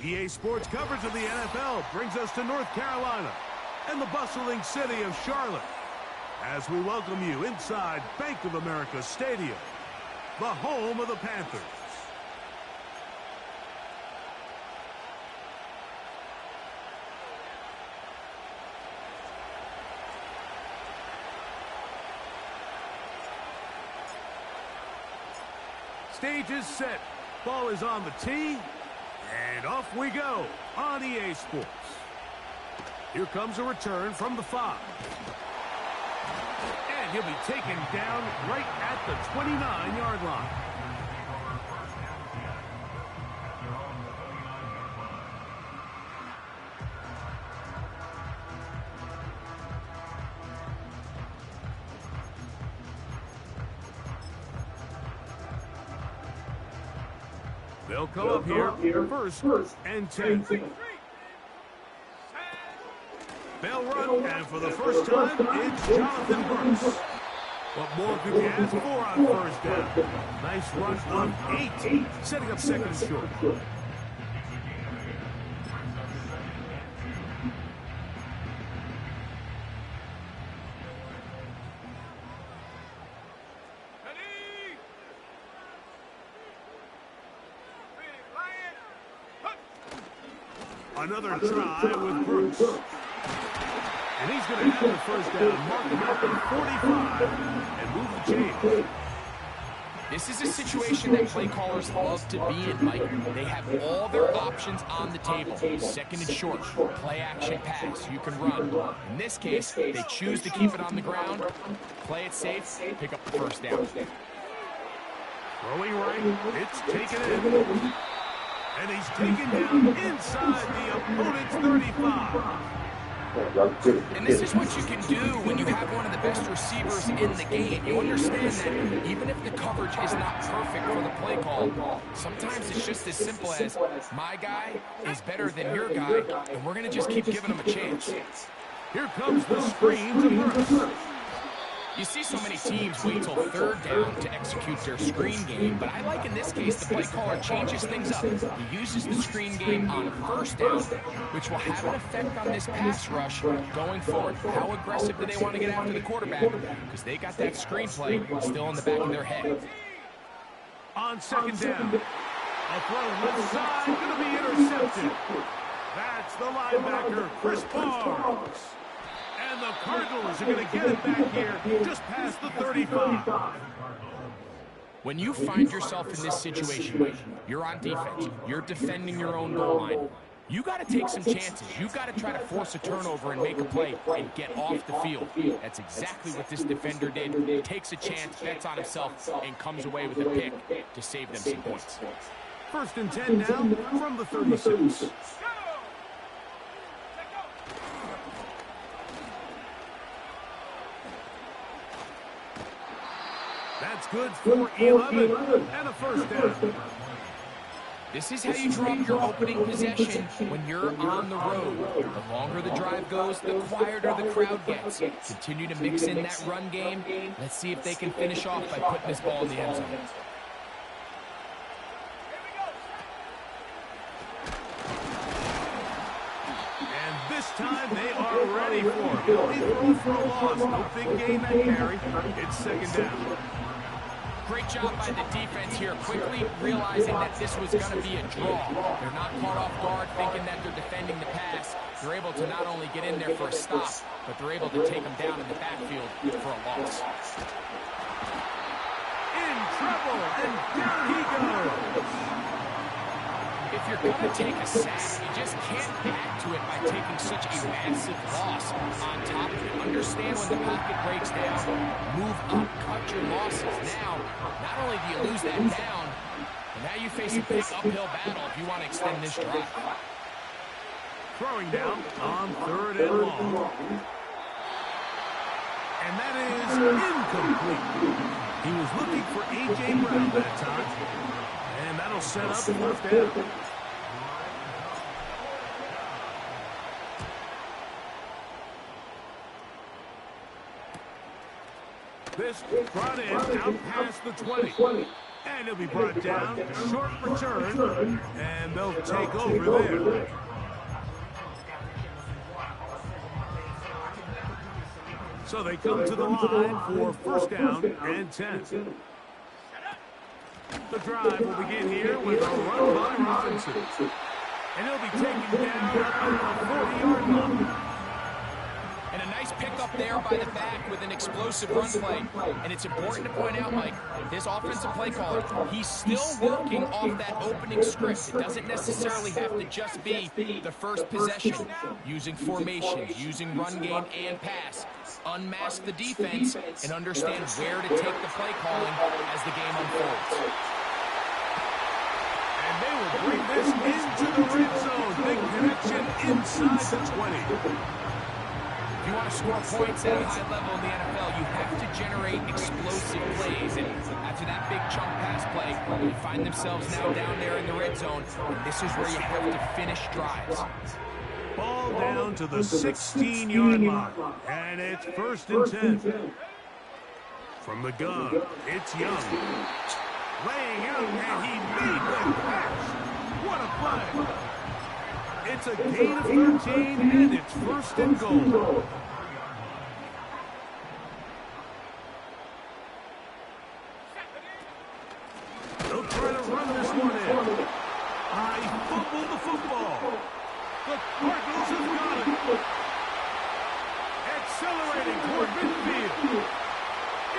EA Sports coverage of the NFL brings us to North Carolina and the bustling city of Charlotte as we welcome you inside Bank of America Stadium, the home of the Panthers. Stage is set. Ball is on the tee. And off we go on EA Sports. Here comes a return from the 5. And he'll be taken down right at the 29-yard line. They'll come up here first and 10. They'll run, and for the first time, it's Jonathan Brooks. What more could you ask for on first down? Nice run of 8, setting up second and short. Another try with Brooks. And he's going to have the first down, mark him at the 45, and move the chain. This is a situation that play callers love to be in, Mike. They have all their options on the table. Second and short, play action pass, you can run. In this case, they choose to keep it on the ground, play it safe, pick up the first down. Throwing right, it's taken in. And he's taken down inside the opponent's 35. And this is what you can do when you have one of the best receivers in the game. You understand that even if the coverage is not perfect for the play call, sometimes it's just as simple as my guy is better than your guy, and we're going to just keep giving him a chance. Here comes the screen to Brooks. You see so many teams wait till third down to execute their screen game, but I like in this case the play caller changes things up. He uses the screen game on first down, which will have an effect on this pass rush going forward. How aggressive do they want to get after the quarterback? Because they got that screen play still in the back of their head. On second down, a throw left side, going to be intercepted. That's the linebacker, Chris Barnes. And the Cardinals are going to get it back here just past the 35. When you find yourself in this situation, you're on defense, you're defending your own goal line, you got to take some chances. You got to try to force a turnover and make a play and get off the field. That's exactly what this defender did. He takes a chance, bets on himself, and comes away with a pick to save them some points. First and 10 now from the 36. That's good for 11 and a first down. This is how you drop your opening possession when you're on the road. The longer the drive goes, the quieter the crowd gets. Continue to mix in that run game. Let's see if they can finish off by putting this ball in the end zone. And this time they are ready for it. He throws for a loss. No big gain that carry. It's second down. Great job by the defense here, quickly realizing that this was going to be a draw. They're not caught off guard thinking that they're defending the pass. They're able to not only get in there for a stop, but they're able to take them down in the backfield for a loss. In trouble, and down he goes. If you're going to take a sack, you just can't add to it by taking such a massive loss on top of it. Understand when the pocket breaks down, move up, cut your losses. Now, not only do you lose that down, but now you face a big uphill battle if you want to extend this drive. Throwing down on third and long. And that is incomplete. He was looking for A.J. Brown that time. And that'll set up fourth down. This brought in out past the 20. And he'll be brought down. Short return. And they'll take over there. So they come to the line for first down and 10. The drive will begin here with a run by Robinson. And he'll be taken down at the 40-yard line. And a nice pickup there by the back with an explosive run play. And it's important to point out, Mike, this offensive play caller, he's still working off that opening script. It doesn't necessarily have to just be the first possession. Using formations, using run game and pass. Unmask the defense and understand where to take the play calling as the game unfolds. And they will bring this into the red zone. Big connection inside the 20. If you want to score points at a high level in the NFL, you have to generate explosive plays. And after that big chunk pass play, they find themselves now down there in the red zone. And this is where you have to finish drives. Ball down to the 16-yard line. And it's first and 10. From the gun, it's Young. Laying out, and he made the catch. What a play. It's a gain of 13, and it's first and goal. They'll try to run this one in. He fumbled the football. The Cardinals have got it. Accelerating toward midfield.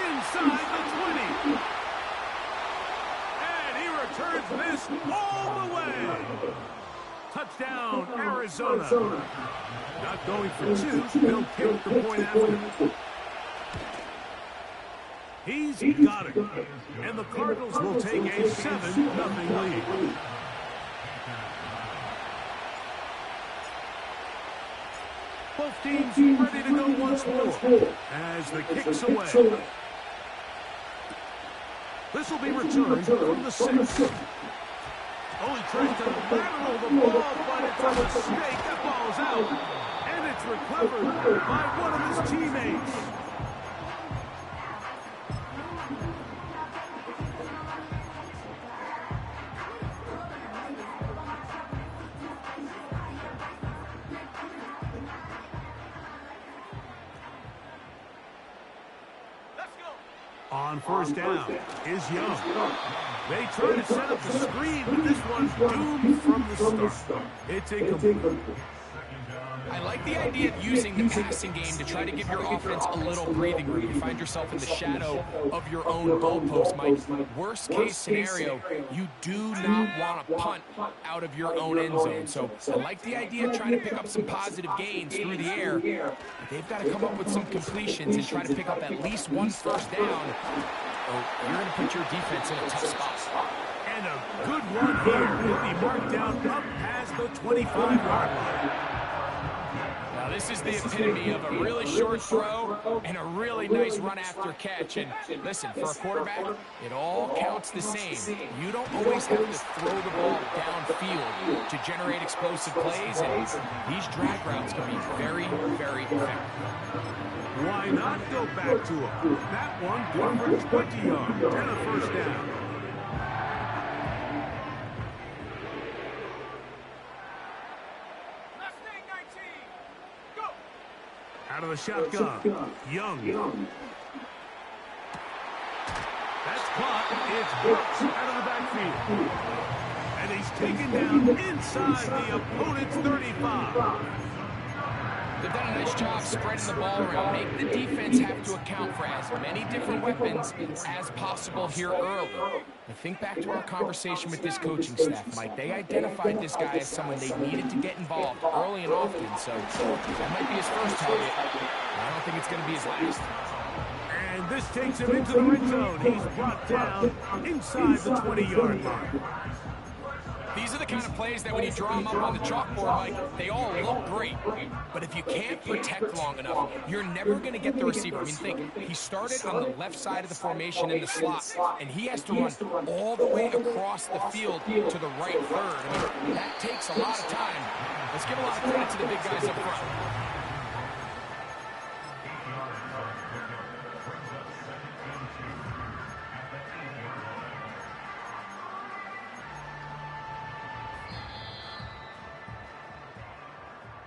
Inside the 20. And he returns this all the way. Touchdown, Arizona. Not going for two. They'll take the point after. He's got it. And the Cardinals will take a 7-0 lead. Both teams ready to go once more as the kick's away. This will be returned from the 6. Oh, he tries to lateral the ball, but it's a mistake. That ball's out. And it's recovered by one of his teammates. On first down is Young. They try to set up the screen, but this one's doomed from the start. It's incomplete. I like the idea of using the passing game to try to give your offense a little breathing room. You find yourself in the shadow of your own goalpost, Mike. Worst case scenario, you do not want to punt out of your own end zone. So I like the idea of trying to pick up some positive gains through the air. But they've got to come up with some completions and try to pick up at least one first down. Or you're going to put your defense in a tough spot. And a good one here. He'll be marked down up past the 25-yard line. Now this is the epitome of a really short throw and a really nice run after catch. And listen, for a quarterback, it all counts the same. You don't always have to throw the ball downfield to generate explosive plays, and these drag routes can be very, very effective. Why not go back to him? That one good for 20 yards and a first down. Out of the shotgun, Young. That's caught. It's Brooks out of the backfield. And he's taken down inside the opponent's 35. They've done a nice job spreading the ball around. Make the defense have to account for as many different weapons as possible here early. And think back to our conversation with this coaching staff, Mike. They identified this guy as someone they needed to get involved early and often. So that might be his first target. I don't think it's going to be his last. And this takes him into the red zone. He's brought down inside the 20-yard line. These are the kind of plays that when you draw them up on the chalkboard, Mike, they all look great. But if you can't protect long enough, you're never going to get the receiver. I mean, think, he started on the left side of the formation in the slot, and he has to run all the way across the field to the right third. I mean, that takes a lot of time. Let's give a lot of credit to the big guys up front.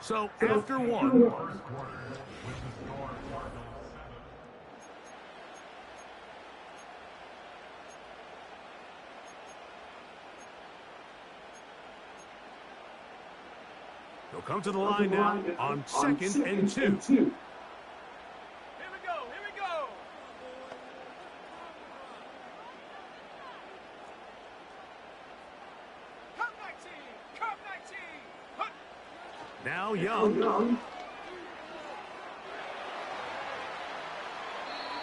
So after one, they'll come to the line now on 2nd and 2. Here we go. Now Young.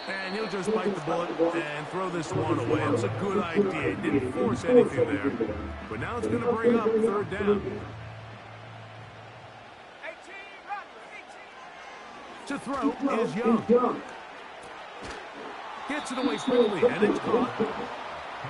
And he'll just bite the bullet and throw this one away. It was a good idea. He didn't force anything there. But now it's going to bring up 3rd down. To throw is Young. Gets it away quickly, and it's caught.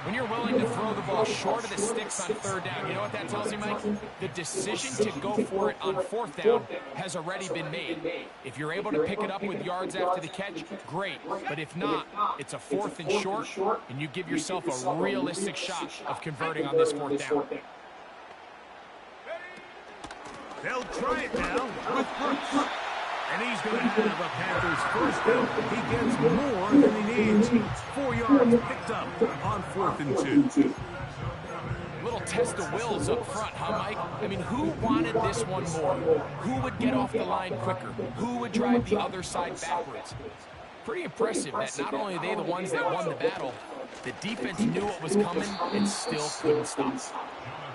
When you're willing to throw the ball short of the sticks on 3rd down, you know what that tells you, Mike? The decision to go for it on 4th down has already been made. If you're able to pick it up with yards after the catch, great. But if not, it's a 4th and short, and you give yourself a realistic shot of converting on this 4th down. They'll try it now with Brooks. And he's going to have a Panthers 1st down. He gets more than he needs. 4 yards picked up on 4th and 2. Little test of wills up front, huh, Mike? I mean, who wanted this one more? Who would get off the line quicker? Who would drive the other side backwards? Pretty impressive that not only are they the ones that won the battle, the defense knew what was coming and still couldn't stop.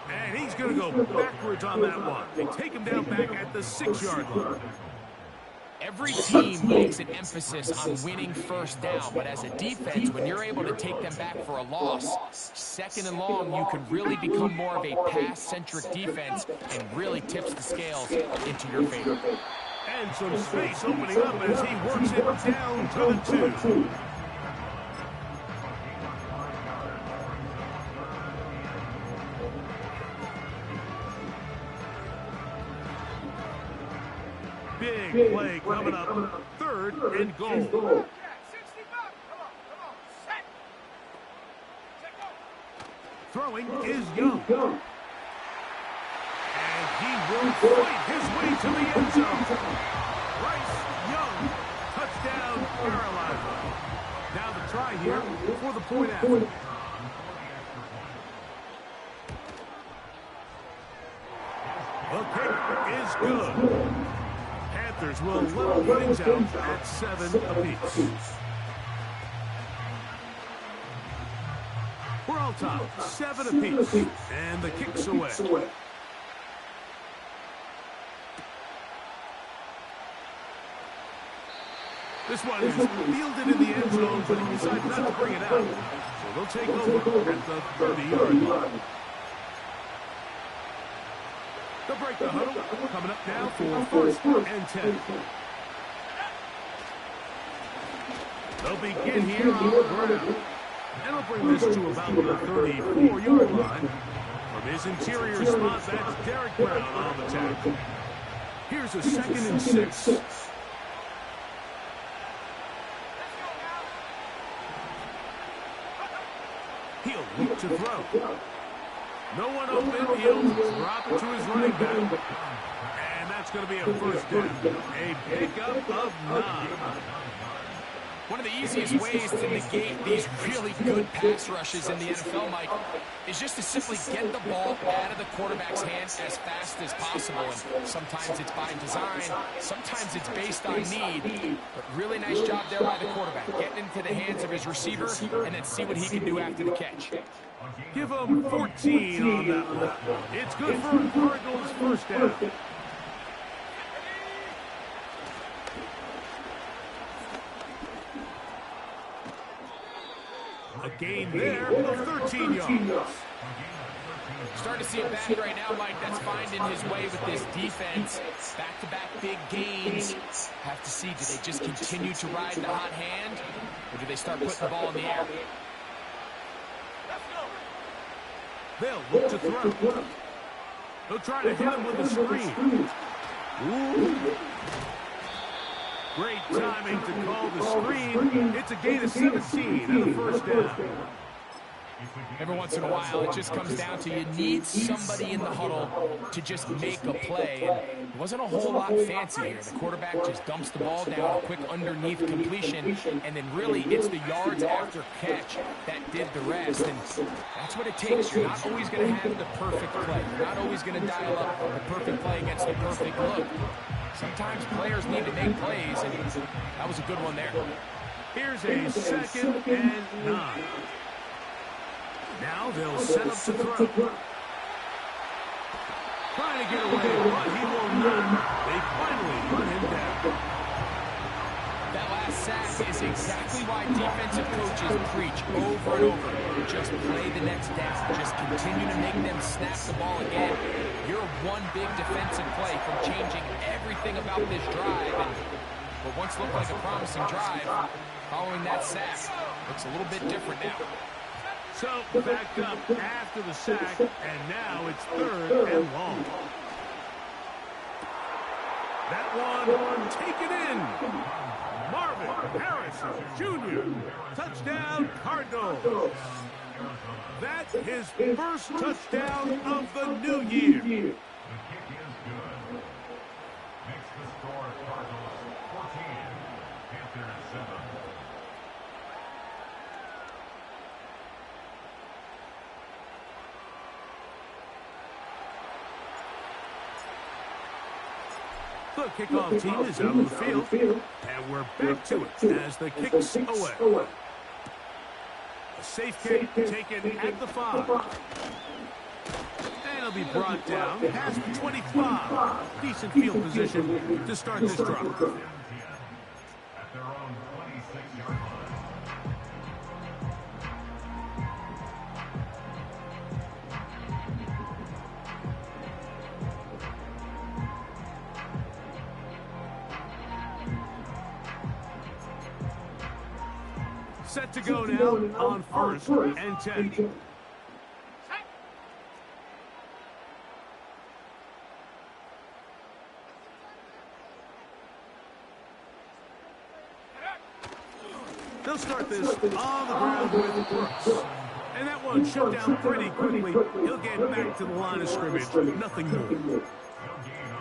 And he's going to go backwards on that one. They take him down back at the 6-yard line. Every team makes an emphasis on winning 1st down, but as a defense, when you're able to take them back for a loss, 2nd and long, you can really become more of a pass-centric defense and really tips the scales into your favor. And some space opening up as he works it down to the 2. Big play coming up. 3rd and goal. Throwing is Young. And he will fight his way to the end zone. Bryce Young, touchdown Carolina. Now the try here for the point after. The kick is good. Panthers will level things out at 7 apiece. We're all top, 7 apiece, and the kick's away. This one is fielded in the end zone, but he decided not to bring it out. So they'll take over at the 30-yard line. They'll break the huddle. Coming up now for 1st and 10. They'll begin here on the ground. And they'll bring this to about the 34-yard line. From his interior spot, that's Derek Brown on the tackle. Here's a 2nd and 6. He'll look to throw. No one open. He'll drop it to his running back. And that's going to be a 1st down. A pickup of 9. One of the easiest ways to negate these really good pass rushes in the NFL, Mike, is just to simply get the ball out of the quarterback's hands as fast as possible. And sometimes it's by design, sometimes it's based on need. But really nice job there by the quarterback, getting into the hands of his receiver and then see what he can do after the catch. Give him 14 on that one. It's good for a Cardinals 1st down. A gain there of 13 yards. Starting to see it back right now, Mike. That's finding his way with this defense. Back-to-back big gains. Have to see, do they just continue to ride the hot hand, or do they start putting the ball in the air? They'll look to throw. They'll try to hit him with a screen. Ooh. Great timing to call the screen. It's a gain of 17 and a 1st down. Every once in a while, it just comes down to you need somebody in the huddle to just make a play. And it wasn't a whole lot fancy here. The quarterback just dumps the ball down, a quick underneath completion, and then really it's the yards after catch that did the rest. And that's what it takes. You're not always going to have the perfect play. You're not always going to dial up the perfect play against the perfect look. Sometimes players need to make plays, and that was a good one there. Here's a 2nd and 9. Now they'll set up to throw. Trying to get away, but he will not. They finally run him down. That last sack is exactly why defensive coaches preach over and over. Just play the next down. Just continue to make them snap the ball again. You're one big defensive play from changing everything about this drive. And what once looked like a promising drive, following that sack, looks a little bit different now. So, backed up after the sack, and now it's 3rd and long. That one taken in. Marvin Harrison Jr. Touchdown, Cardinals. That's his first touchdown of the new year. The kick is good. Makes the score Cardinals 14, Panthers 7. The kickoff team is out of the field, and we're back to it as the kick's away. A safe kick taken at the 5. And it'll be brought down past the 25. Decent field position to start this drive. At their own 26-yard line. Set to go now on 1st and 10. They'll start this on the ground with Brooks. And that one shut down pretty quickly. He'll get back to the line of scrimmage. Nothing more.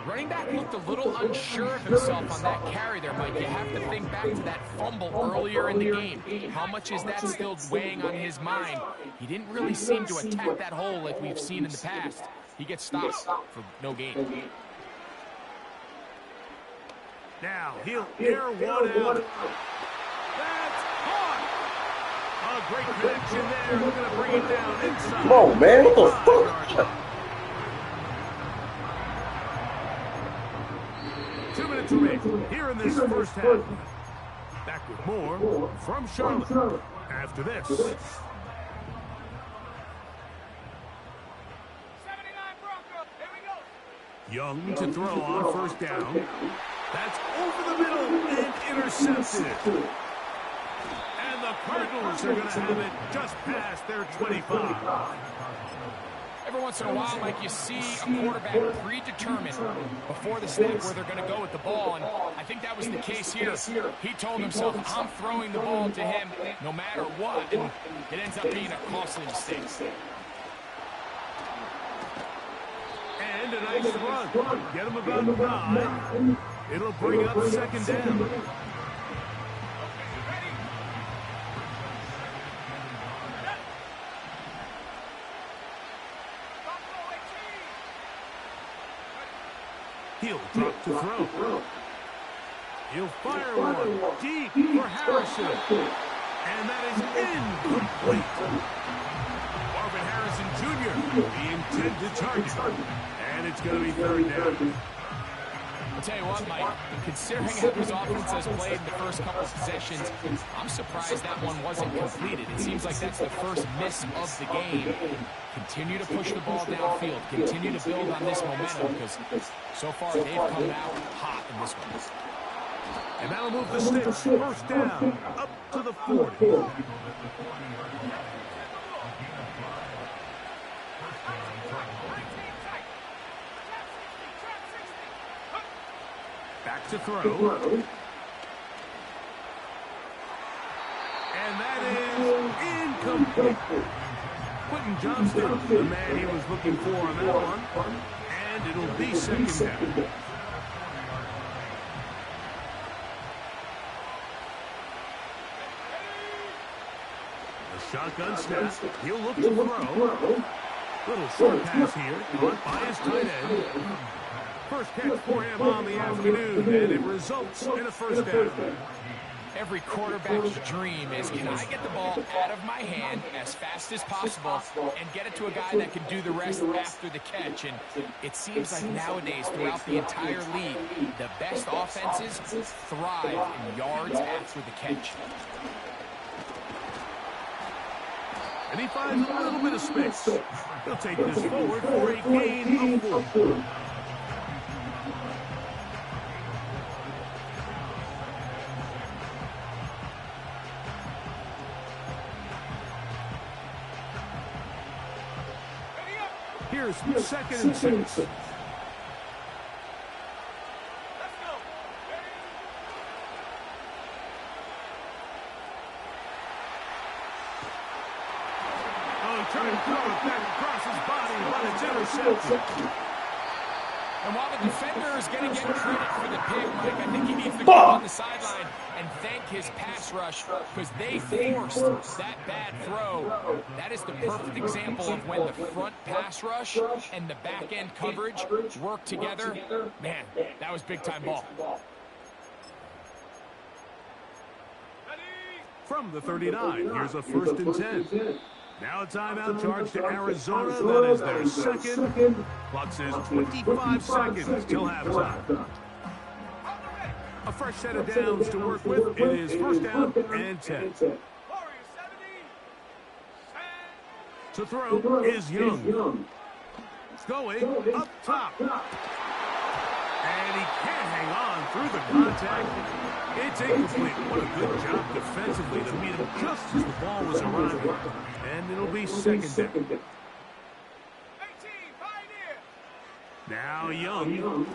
Running back looked a little unsure of himself on that carry there, Mike. You have to think back to that fumble earlier in the game. How much is that still weighing on his mind? He didn't really seem to attack that hole like we've seen in the past. He gets stopped for no gain. Now he'll air one out. That's caught. A great connection there. We're going to bring it down inside. Come on, man. What the fuck? 2 minutes remaining here in this first half. Back with more from Charlotte after this. 79 Broncos. Here we go. Young to throw on 1st down. That's over the middle and intercepted. And the Cardinals are going to have it just past their 25. Every once in a while, like you see a quarterback predetermined before the snap where they're going to go with the ball, and I think that was the case here. He told himself, I'm throwing the ball to him no matter what, and it ends up being a costly mistake. And a nice run. Get him about 9. It'll bring up 2nd down. He'll drop to throw. He'll fire one deep for Harrison. And that is incomplete. Marvin Harrison Jr., the intended target. And it's going to be 3rd down. I'll tell you what, Mike, considering how this offense has played in the first couple of possessions, I'm surprised that one wasn't completed. It seems like that's the first miss of the game. Continue to push the ball downfield. Continue to build on this momentum because so far they've come out hot in this one. And that'll move the sticks. 1st down, up to the 40. Back to throw. And that is incomplete. Quentin Johnston, the man he was looking for on that one. And it'll be second down. The shotgun snap. He'll look to throw. Little short pass here, caught by his tight end. First catch for him on the afternoon, and it results in a first down. Every quarterback's dream is, can I get the ball out of my hand as fast as possible and get it to a guy that can do the rest after the catch? And it seems like nowadays, throughout the entire league, the best offenses thrive in yards after the catch. And he finds a little bit of space. He'll take this forward for a gain of 4. Here's 2nd and 6. Trying to throw it back across his body, but it's intercepted. And while the defender is going to get credit for the pick, Mike, I think he needs to go on the sideline and thank his pass rush because they forced that bad throw. That is the perfect example of when the front pass rush and the back end coverage work together. Man, that was big-time ball. From the 39, here's a 1st and 10. Now a timeout charge to Arizona. That is their second. Clock says 25 seconds till halftime. A fresh set of downs to work with. It is 1st down and 10. To throw is Young. Going up top. And he can't hang on through the contact. It's incomplete. What a good job defensively to meet him just as the ball was arriving. And it'll be 2nd down. Now Young.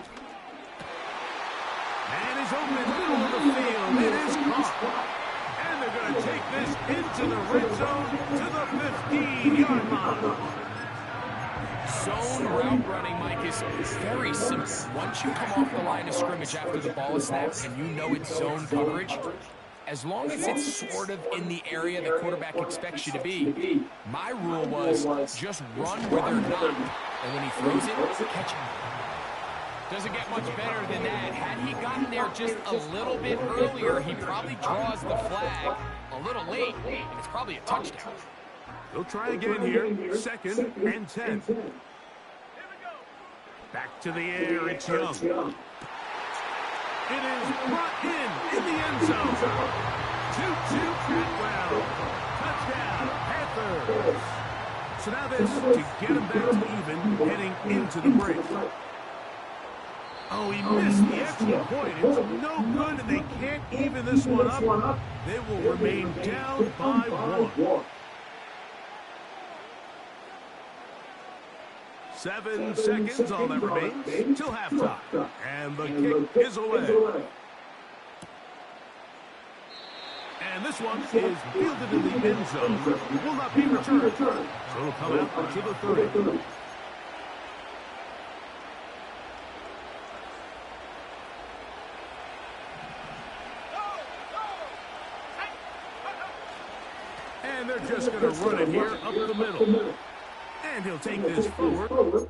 And he's open in the middle of the field. It is caught. And they're going to take this into the red zone to the 15-yard line. Zone route running, Mike, is very simple. Once you come off the line of scrimmage after the ball is snapped and you know it's zone coverage, as long as it's sort of in the area the quarterback expects you to be, my rule was just run where they're not. And when he throws it, catch it. Doesn't get much better than that. Had he gotten there just a little bit earlier, he probably draws the flag a little late, and it's probably a touchdown. They'll try again here. 2nd and 10. Back to the air, it's Young. It is brought in the end zone. 2-2 Catwell. Touchdown, Panthers. So now this to get him back to even heading into the break. Oh, he missed the extra point. It's no good, and they can't even this one up. They will remain down by 1. 7 seconds, all that remains, till halftime. And the kick is away. And this one is fielded in the end zone. Will not be returned. So it'll come out to the 30. And they're just going to run it here up the middle. And he'll take this forward.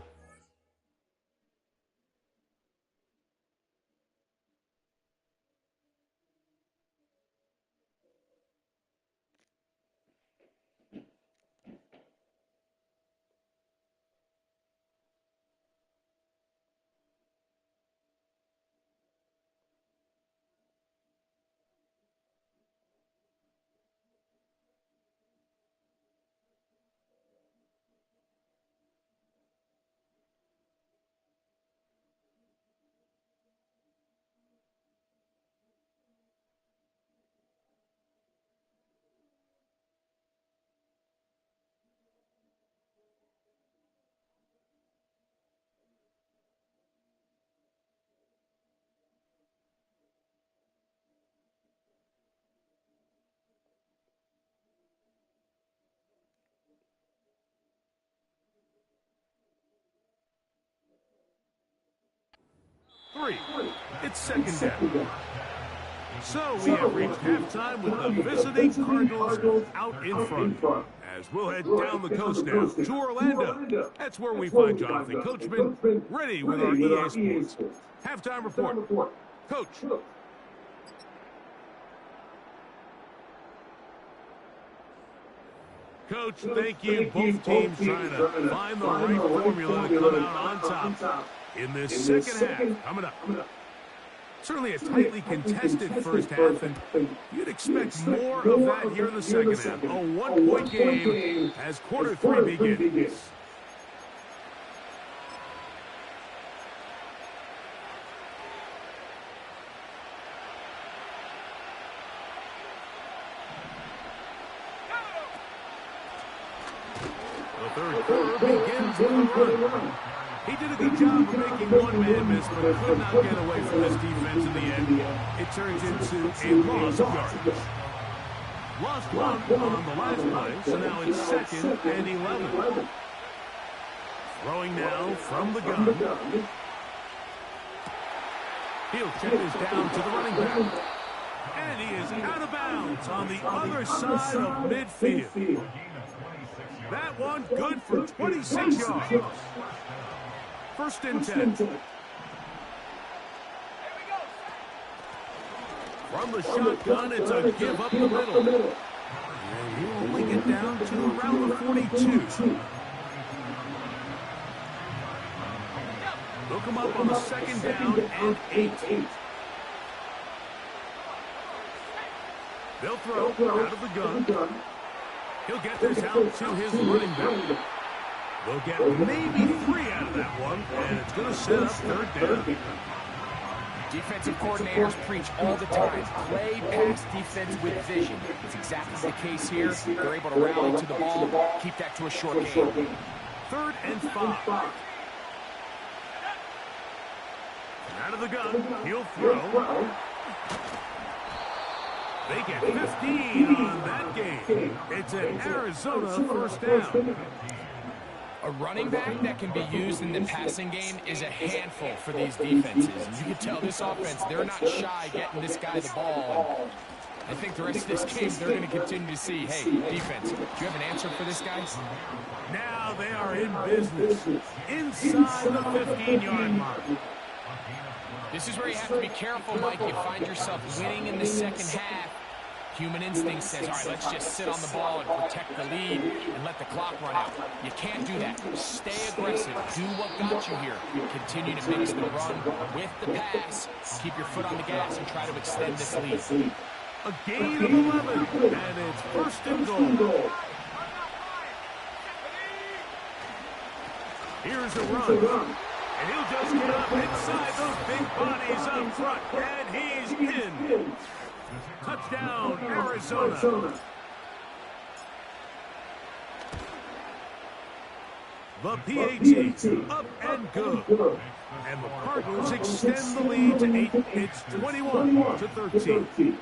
3. It's second down. So we have reached halftime with the visiting Cardinals out in front. As we'll head down the coast now to Orlando. That's where we find Jonathan Coachman ready with our EA Sports halftime report. Coach. Coach, thank you. Both teams trying to find the right formula to come out on top in this second half coming up. Certainly a tightly contested first half, and you'd expect more of that here in the second half. A one-point game as quarter 3 begins. The third quarter begins with a run. He did a good job of making one man miss, but could not get away from this defense in the end. It turns into a loss of yardage. Lost one on the last play, so now it's 2nd and 11. Throwing now from the gun. He'll check this down to the running back. And he is out of bounds on the other side of midfield. That one good for 26 yards. 1st and 10. From the shotgun, it's a give up the middle. And he'll only get down to around the 42. They'll come up on the 2nd down and 8. They'll throw out of the gun. He'll get this out to his running back. They'll get maybe 3 out of that one, and it's going to set up 3rd down. Defensive coordinators preach all the time, play pass defense with vision. It's exactly the case here. They're able to rally to the ball, keep that to a short game. 3rd and 5. Out of the gun, he'll throw. They get 15 on that game. It's an Arizona 1st down. A running back that can be used in the passing game is a handful for these defenses. And you can tell this offense, they're not shy getting this guy the ball. And I think the rest of this game, they're going to continue to see, hey, defense, do you have an answer for this guy? Now they are in business inside the 15-yard mark. This is where you have to be careful, Mike. You find yourself winning in the second half. Human instinct says, all right, let's just sit on the ball and protect the lead and let the clock run out. You can't do that. Stay aggressive. Do what got you here. Continue to mix the run with the pass. Keep your foot on the gas and try to extend this lead. A gain of 11, and it's 1st and goal. Here's a run. And he'll just get up inside those big bodies up front, and he's in. Touchdown, Arizona. The PAT up and good. And the Cardinals extend the lead to 8. It's 21-13.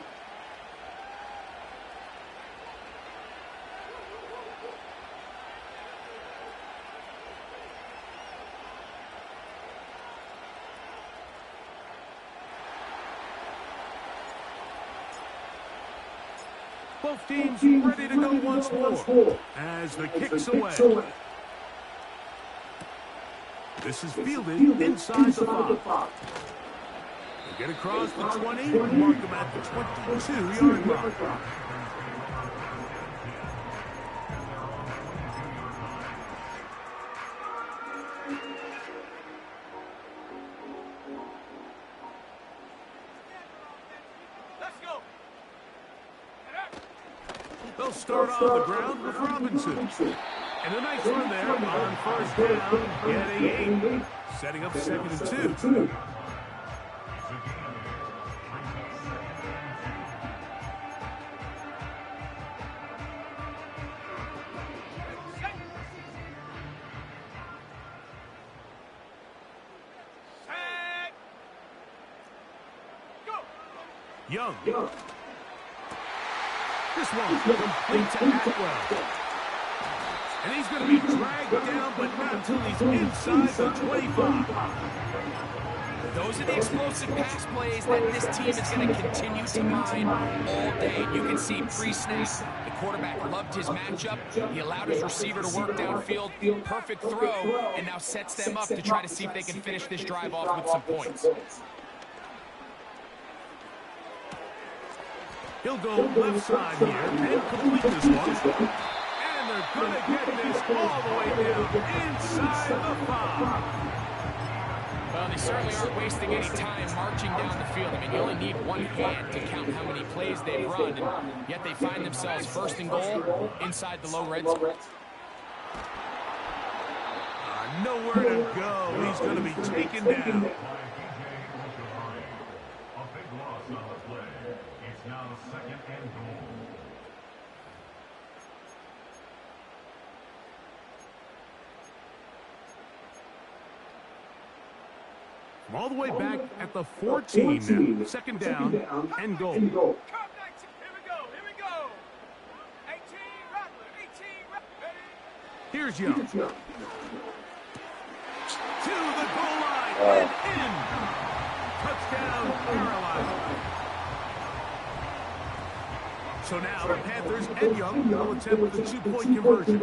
Both teams ready to go once more as the kick's away. This is fielded inside the 5. They'll get across the 20 and mark them at the 22-yard mark. They'll start on the ground with Robinson. And a nice run there on 1st down, getting 8. Setting up 2nd and 2. Young. This one complete to Atwell. And he's going to be dragged down, but not until he's inside the 25. Those are the explosive pass plays that this team is going to continue to mine all day. You can see pre-snap, the quarterback loved his matchup. He allowed his receiver to work downfield. Perfect throw, and now sets them up to try to see if they can finish this drive off with some points. He'll go left side here and complete this one. And they're going to get this all the way down inside the 5. Well, they certainly aren't wasting any time marching down the field. I mean, you only need one hand to count how many plays they've run, and yet they find themselves first and goal inside the low red zone. Nowhere to go. He's going to be taken down. A big loss on the play. It's now 2nd and goal. From all the way back at the 14 now. 2nd down and goal. Here we go. Here we go. 18, Rattler. 18, Rattler. Here's Young. To the goal line and in. Touchdown, Carolina. So now the Panthers and Young will attempt the 2-point conversion.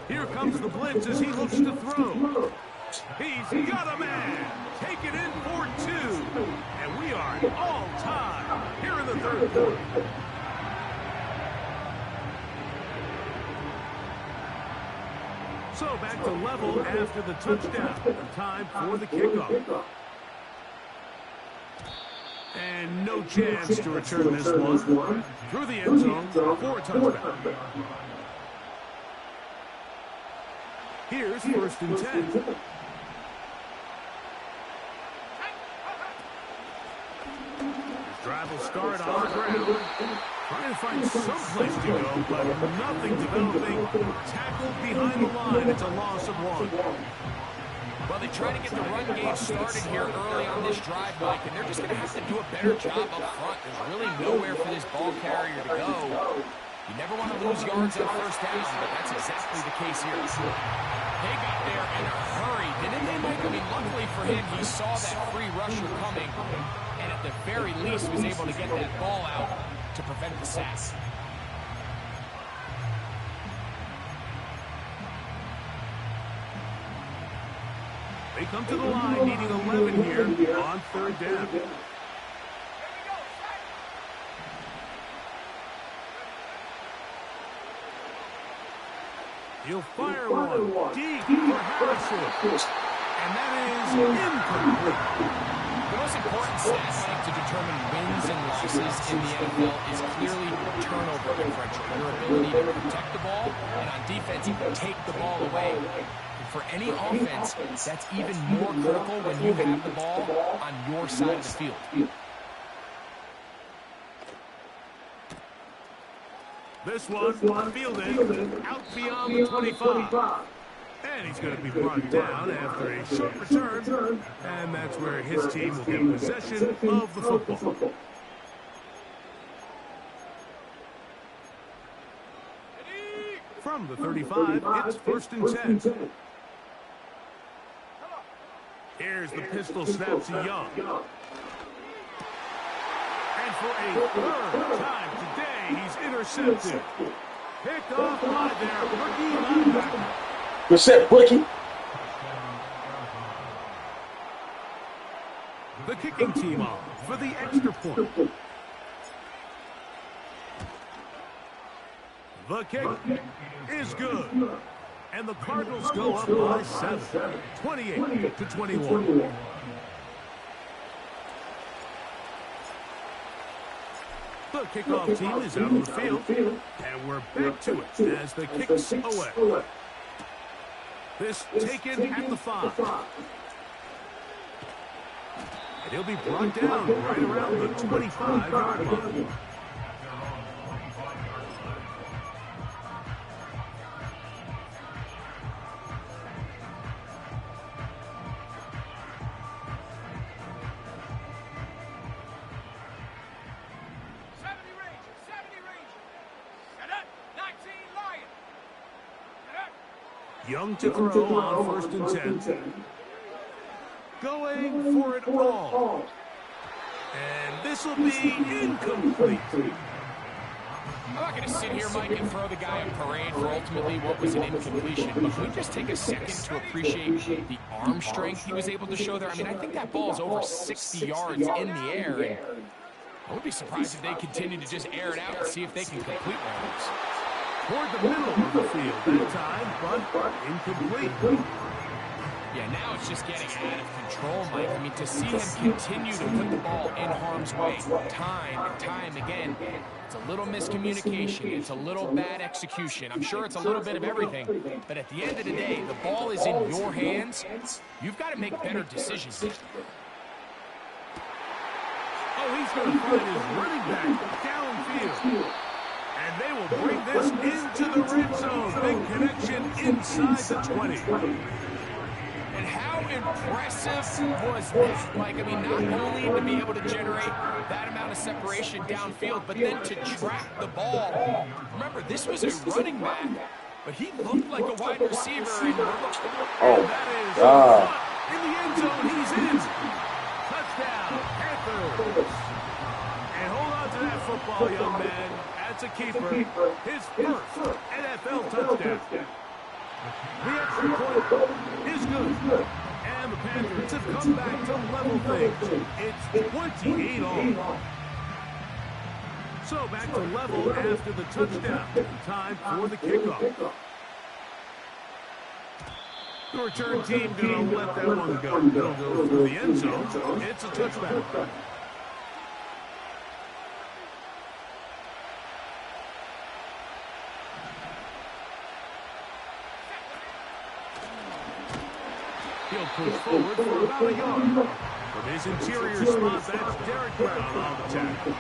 Here comes the blitz as he looks to throw. He's got a man. Take it in for 2. And we are all tied here in the 3rd quarter. So back to level after the touchdown. Time for the kickoff. And no chance to return this one. Through the end zone for a touchdown. Here's 1st and 10. Drive will start on the ground. Trying to find some place to go, but nothing developing. Tackled behind the line. It's a loss of 1. Well, they try to get the run game started here early on this drive, Mike, and they're just going to have to do a better job up front. There's really nowhere for this ball carrier to go. You never want to lose yards on 1st down, but that's exactly the case here. They got there in a hurry, didn't they, Mike? I mean, luckily for him, he saw that free rusher coming, and at the very least was able to get that ball out to prevent the sack. They come to the line needing 11 here on 3rd down. He'll fire one deep for Harrison. And that is incomplete. The most important stat, Mike, to determine wins and losses in the NFL is clearly turnover differential. Your ability to protect the ball, and on defense, take the ball away. And for any offense, that's even more critical when you have the ball on your side of the field. This one fielded out beyond the 25. And he's going to be brought down after a short return. And that's where his team will get possession of the football. From the 35, it's 1st and 10. Here's the pistol snap to Young. And for a 3rd time today, he's intercepted. Picked off by their rookie linebacker. Good set, Bookie. The kicking team off for the extra point. The kick is good. And the Cardinals go up by 7, 28-21. The kickoff team is out of the field, and we're back to it as the kick's away. This taken at the 5. And he'll be brought down right around the 25-yard line. Young to throw on 1st and 10. going for it all. And this will be incomplete. I'm not going to sit here, Mike, and throw the guy a parade for ultimately what was an incompletion, but can we just take a second to appreciate the arm strength he was able to show there? I mean, I think that ball's over 60 yards in the air, and I would be surprised if they continue to just air it out and see if they can complete one of those. Toward the middle of the field that time, but incomplete. Yeah, now it's just getting out of control, Mike. I mean, to see him continue to put the ball in harm's way time and time again, it's a little miscommunication. It's a little bad execution. I'm sure it's a little bit of everything. But at the end of the day, the ball is in your hands. You've got to make better decisions. Oh, he's going to find his running back downfield. And they will bring this into the red zone. Big connection inside the 20. And how impressive was that, Mike? I mean, not only to be able to generate that amount of separation downfield, but then to track the ball. Remember, this was a running back, but he looked like a wide receiver. And that is in the end zone. He's in. Touchdown, Panthers. And hold on to that football, young man. That's a keeper. His first NFL touchdown. The extra point is good. And the Panthers have come back to level things. It's 28 all. So back to level after the touchdown. Time for the kickoff. The return team going to let that one go. It'll go through the end zone. It's a touchback. He'll push forward for about a yard. From his interior spot, that's Derek Brown on the tackle.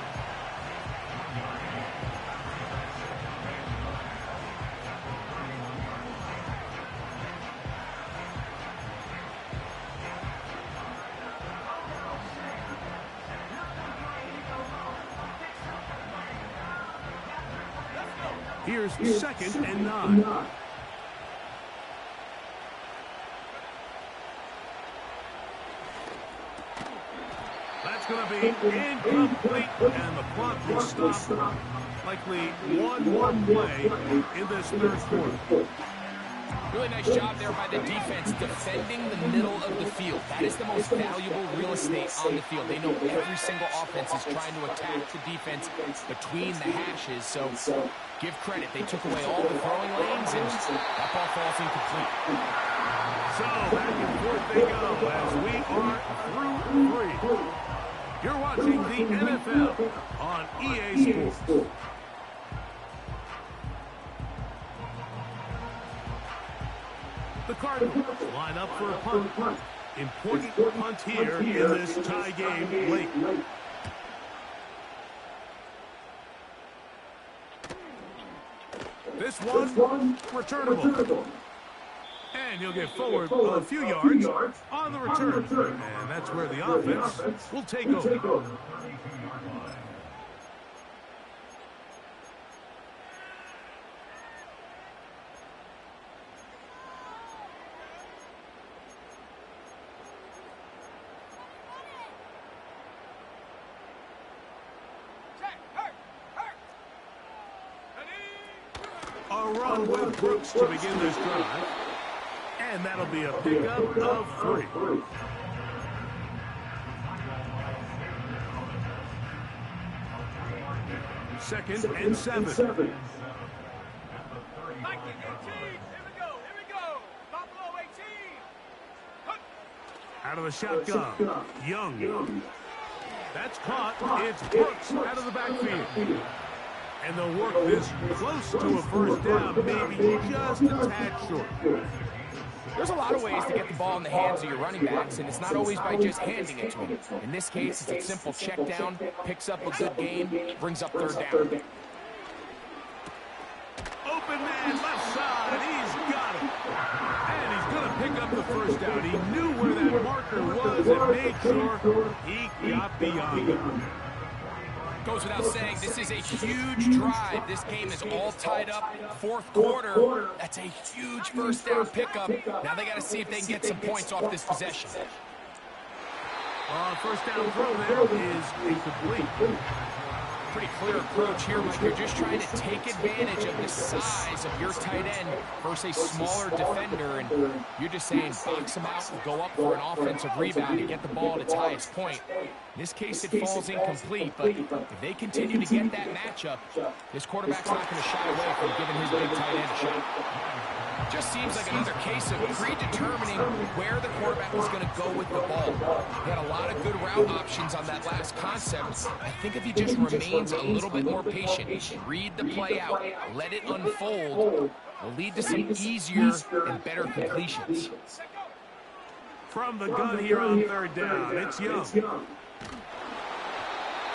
Here's second and 9. That's going to be incomplete, and the clock will stop. Likely 1-1 play in this third quarter. Really nice job there by the defense defending the middle of the field. That is the most valuable real estate on the field. They know every single offense is trying to attack the defense between the hashes, so give credit. They took away all the throwing lanes, and that ball falls incomplete. So back and forth they go as we are through 3. You're watching the NFL on EA Sports. The Cardinals line up for a punt. Important punt here in this tie game late. This one, returnable. And he'll get forward a few yards on the return. And that's where the offense will take over. A run with Brooks to begin this drive. And that'll be a pickup of 3. Second and 7. 19, 18, here we go. Buffalo 18. Out of the shotgun, Young. That's caught. It's Brooks out of the backfield. And they'll work this close to a first down, maybe just a tad short. There's a lot of ways to get the ball in the hands of your running backs, and it's not always by just handing it to them. In this case, it's a simple check down, picks up a good game, brings up third down. Open man, left side, he's got it. And he's going to pick up the first down. He knew where that marker was and made sure he got beyond it. Goes without saying, this is a huge drive. This game is all tied up. Fourth quarter, that's a huge first down pickup. Now they got to see if they can get some points off this possession. First down throw there is incomplete. Pretty clear approach here, Mike. You're just trying to take advantage of the size of your tight end versus a smaller defender, and you're just saying box him out, go up for an offensive rebound and get the ball at its highest point. In this case, it falls incomplete, but if they continue to get that matchup, this quarterback's not going to shy away from giving his big tight end a shot. Just seems like another case of predetermining where the quarterback is going to go with the ball. He had a lot of good route options on that last concept. I think if he just remains a little bit more patient, read the play out, let it unfold, will lead to some easier and better completions. From the gun here on third down, it's Young.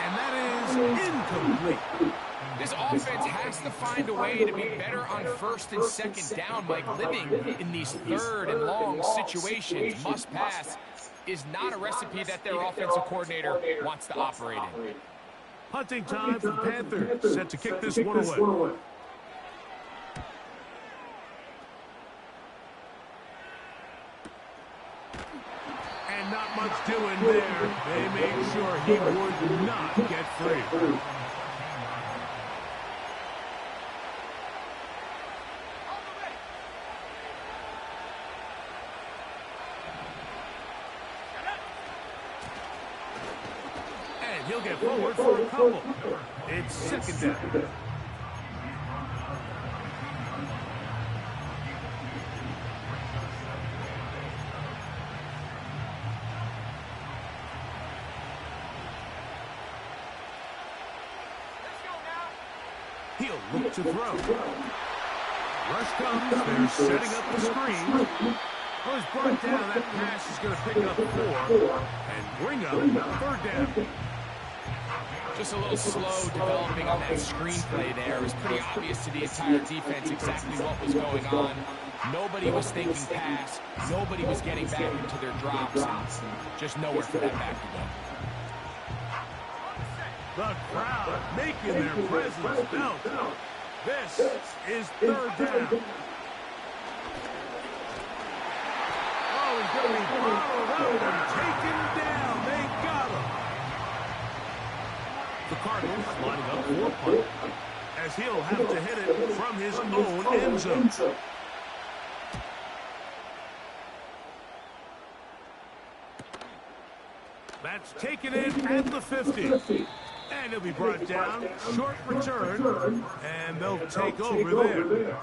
And that is incomplete. This offense has to find a way to be better on first and second down. Mike, living in these third and long situations, must pass, is not a recipe that their offensive coordinator wants to operate in. Punting time for the Panthers, set to kick this one away. And not much doing there. They made sure he would not get free. He'll get forward for a couple. It's second down. He'll look to throw. Rush comes. They're setting up the screen. Oh, he's brought down. That pass is going to pick up 4 and bring up third down. Just a little slow developing on that screenplay there. It was pretty obvious to the entire defense exactly what was going on. Nobody was thinking pass. Nobody was getting back into their drops. And just nowhere for that back to go. The crowd making their presence felt. This is third down. Oh, he's going to be followed up and taken down. They got him. The Cardinals lining up for punt, as he'll have to hit it from his own end zone. That's taken in at the 50. And he'll be brought down, short return, and they'll take over there.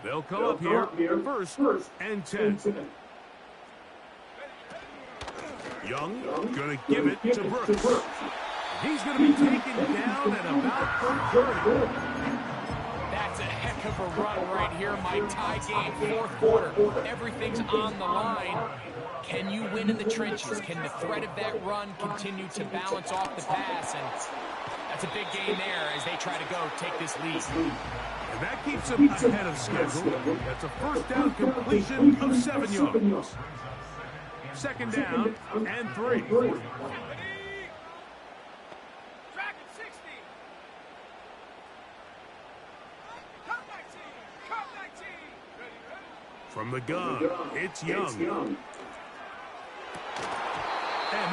They'll come up here, first and 10. Young going to give it to Brooks. He's going to be taken down at about 30. That's a heck of a run right here, Mike. Tie game, fourth quarter. Everything's on the line. Can you win in the trenches? Can the threat of that run continue to balance off the pass? And that's a big game there as they try to go take this lead. And that keeps them ahead of schedule. That's a first down completion of 7 yards. Second down and 3. From the gun, it's Young. And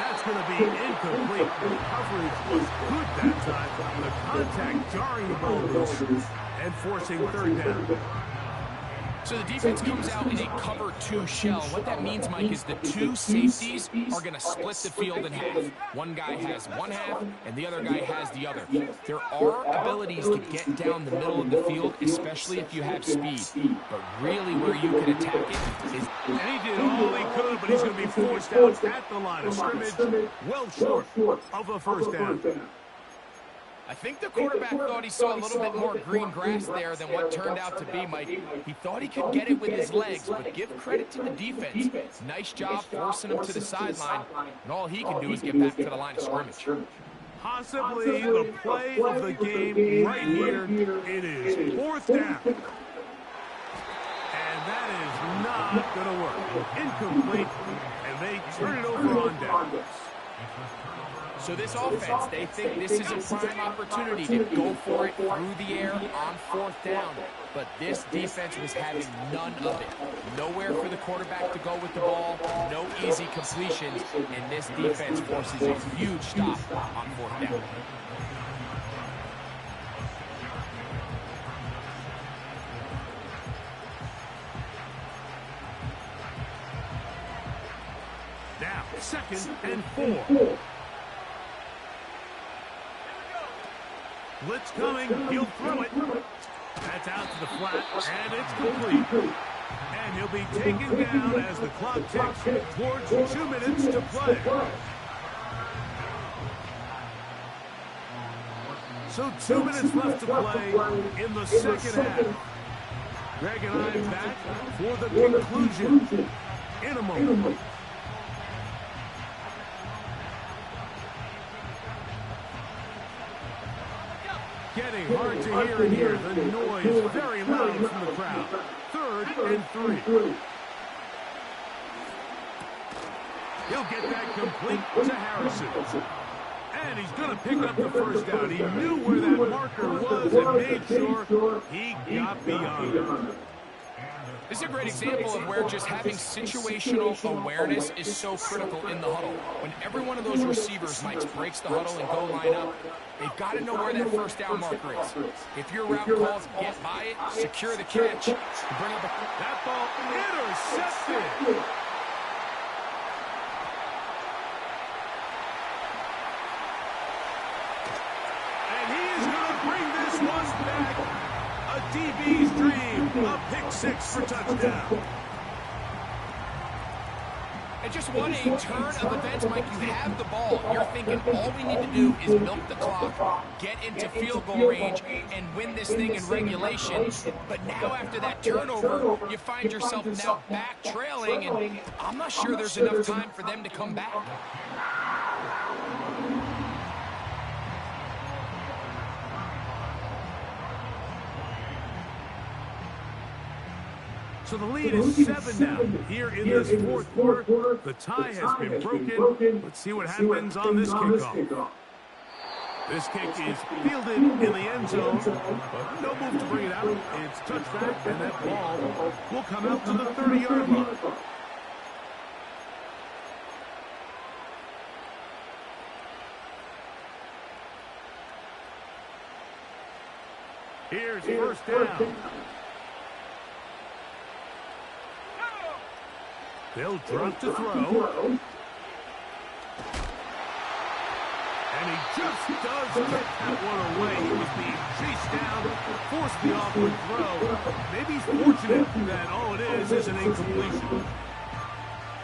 that's going to be incomplete. The coverage was good that time. The contact jarring the ball loose and forcing third down. So the defense comes out in a cover 2 shell. What that means, Mike, is the 2 safeties are going to split the field in half. One guy has one half, and the other guy has the other. There are abilities to get down the middle of the field, especially if you have speed. But really where you can attack it is... And he did all he could, but he's going to be forced out at the line of scrimmage, well short of a first down. I think the quarterback thought he saw a little bit more green grass there than what turned out to be, Mike. He thought he could get it with his legs, but give credit to the defense. Nice job forcing him to the sideline, and all he can do is get back to the line of scrimmage. Possibly the play of the game right here. It is fourth down. And that is not going to work. Incomplete, and they turn it over on downs. So this offense, they think this is a prime opportunity to go for it through the air on 4th down. But this defense was having none of it. Nowhere for the quarterback to go with the ball, no easy completions, and this defense forces a huge stop on 4th down. Now, 2nd and 4. Blitz coming, he'll throw it. That's out to the flat, and it's complete. And he'll be taken down as the clock ticks towards 2 minutes to play. So 2 minutes left to play in the 2nd half. Greg and I am back for the conclusion in a moment. Getting hard to hear in here. The noise very loud from the crowd. 3rd and 3. He'll get that complete to Harrison. And he's going to pick up the 1st down. He knew where that marker was and made sure he got beyond it. This is a great example of where just having situational awareness is so critical in the huddle. When every one of those receivers, Mike, breaks the huddle and go line up, they've got to know where that 1st down marker is. If your route calls, get by it, secure the catch, bring up that ball intercepted. And he is going to bring this one back. A DB's dream, a pick 6 for touchdown. And just what a turn of events, Mike. You have the ball. You're thinking all we need to do is milk the clock, get into field goal range, and win this thing in regulation. But now after that turnover, you find yourself now back trailing, and I'm not sure there's enough time for them to come back. So the lead is 7 now here in this 4th quarter. The tie has been broken. Let's see what happens on this kickoff. This kick is fielded in the end zone, but no move to bring it out. It's touchback, and that ball will come out to the 30-yard line. Here's 1st down. They'll drop to throw. And he just does get that one away. He was being chased down, forced the awkward throw. Maybe he's fortunate that all it is an incompletion.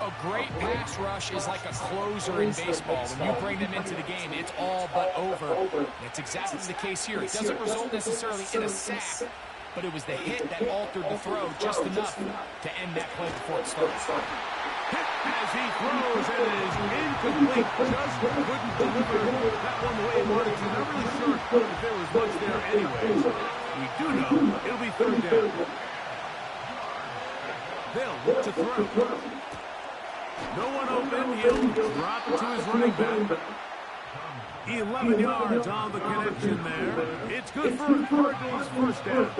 A great pass rush is like a closer in baseball. When you bring them into the game, it's all but over. That's exactly the case here. It doesn't result necessarily in a sack, but it was the hit that altered the throw just enough to end that play before it starts. Hit as he throws, and it is incomplete. Just couldn't deliver that one the way he wanted to. Not really sure if there was much there anyways. We do know it'll be 3rd down. They'll look to throw. No one open. He'll drop it to his running back. 11 yards on the connection there. It's good for a Cardinals 1st down.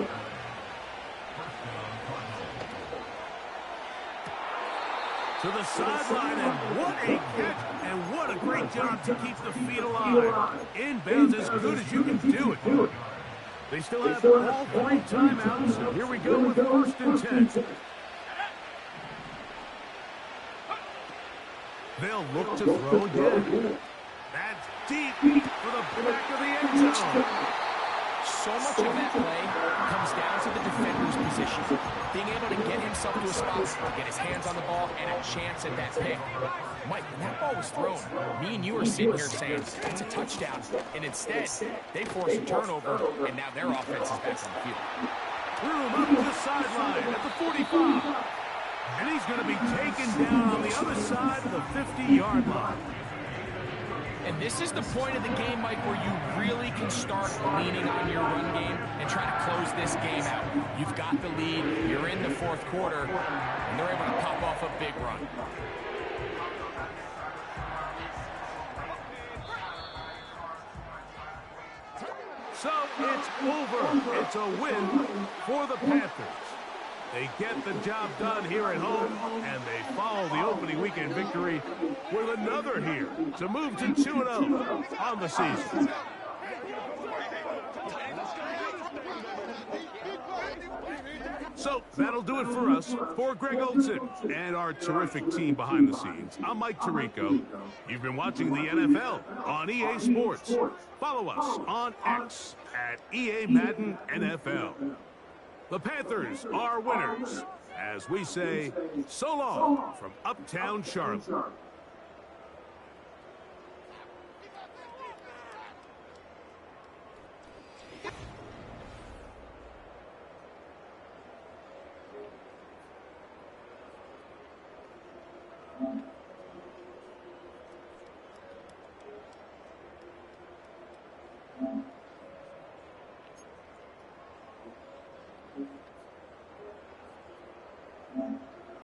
To the sideline, and what a catch, and what a great job to keep the feet alive. Inbounds as good as you can do it. They still have all 3 timeouts. Here we go with 1st and 10. They'll look to throw again. That's deep for the back of the end zone. So much of that play comes down to the defender's position. Being able to get himself to a spot, get his hands on the ball, and a chance at that pick. Mike, when that ball was thrown, me and you are sitting here saying, it's a touchdown. And instead, they force a turnover, and now their offense is back on the field. Room up to the sideline at the 45. And he's going to be taken down on the other side of the 50-yard line. And this is the point of the game, Mike, where you really can start leaning on your run game and try to close this game out. You've got the lead, you're in the 4th quarter, and they're able to pop off a big run. So it's over. It's a win for the Panthers. They get the job done here at home, and they follow the opening weekend victory with another here to move to 2-0 on the season. So that'll do it for us. For Greg Olson and our terrific team behind the scenes, I'm Mike Tirico. You've been watching the NFL on EA Sports. Follow us on X at EA Madden NFL. The Panthers are winners, as we say, so long from Uptown Charlotte.